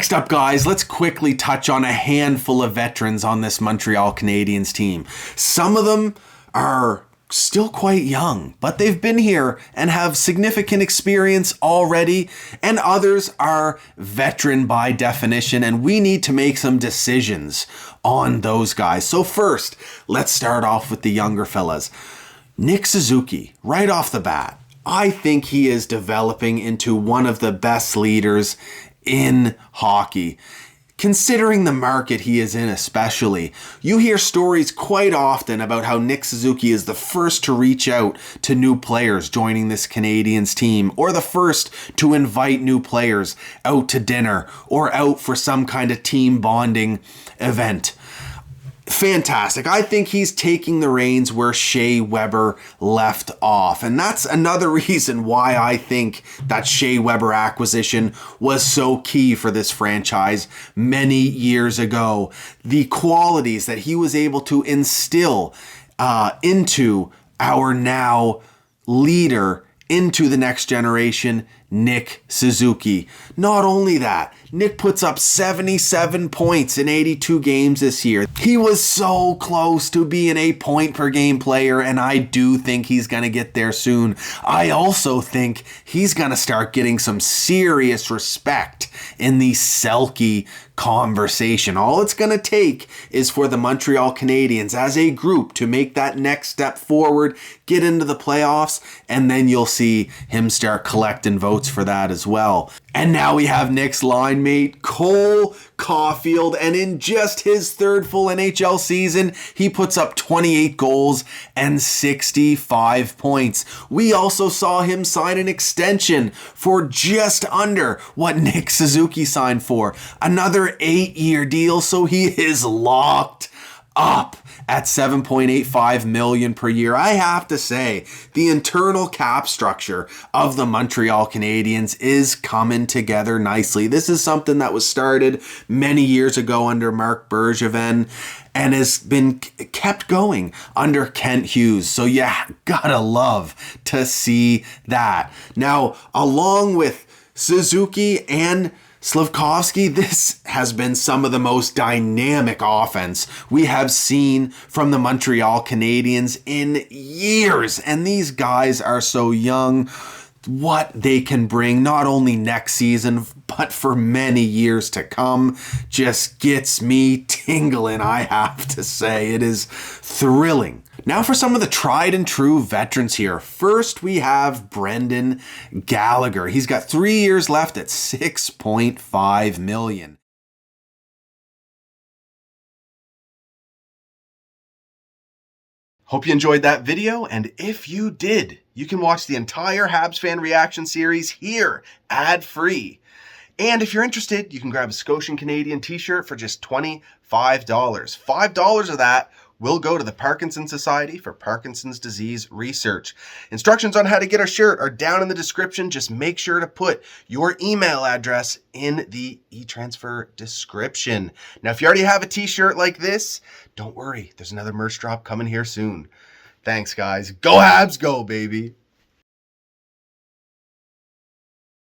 Next up, guys, let's quickly touch on a handful of veterans on this Montreal Canadiens team. Some of them are still quite young, but they've been here and have significant experience already, and others are veteran by definition, and we need to make some decisions on those guys. So first, let's start off with the younger fellas. Nick Suzuki, right off the bat, I think he is developing into one of the best leaders in hockey. Considering the market he is in especially, you hear stories quite often about how Nick Suzuki is the first to reach out to new players joining this Canadiens team, or the first to invite new players out to dinner or out for some kind of team bonding event. Fantastic. I think he's taking the reins where Shea Weber left off. And that's another reason why I think that Shea Weber acquisition was so key for this franchise many years ago. The qualities that he was able to instill into our now leader, into the next generation, Nick Suzuki. Not only that, Nick puts up 77 points in 82 games this year. He was so close to being a point per game player, and I do think he's going to get there soon. I also think he's going to start getting some serious respect in the Selke conversation. All it's going to take is for the Montreal Canadiens as a group to make that next step forward, get into the playoffs, and then you'll see him start collecting votes for that as well. And now we have Nick's line mate, Cole Caulfield, and in just his third full NHL season, he puts up 28 goals and 65 points. We also saw him sign an extension for just under what Nick Suzuki signed for. Another 8-year deal, so he is locked up at $7.85 million per year. I have to say, the internal cap structure of the Montreal Canadiens is coming together nicely. This is something that was started many years ago under Marc Bergevin and has been kept going under Kent Hughes. So you gotta love to see that. Now, along with Suzuki and Slafkovsky, this has been some of the most dynamic offense we have seen from the Montreal Canadiens in years. And these guys are so young. What they can bring, not only next season, but for many years to come, just gets me tingling, I have to say. It is thrilling. Now for some of the tried and true veterans here. First, we have Brendan Gallagher. He's got 3 years left at $6.5 million. Hope you enjoyed that video, and if you did, you can watch the entire Habs fan reaction series here, ad-free. And if you're interested, you can grab a ScotianCanadien t-shirt for just $25. $5 of that will go to the Parkinson Society for Parkinson's disease research. Instructions on how to get our shirt are down in the description. Just make sure to put your email address in the e-transfer description. Now, if you already have a t-shirt like this, don't worry. There's another merch drop coming here soon. Thanks, guys. Go Habs, go, baby.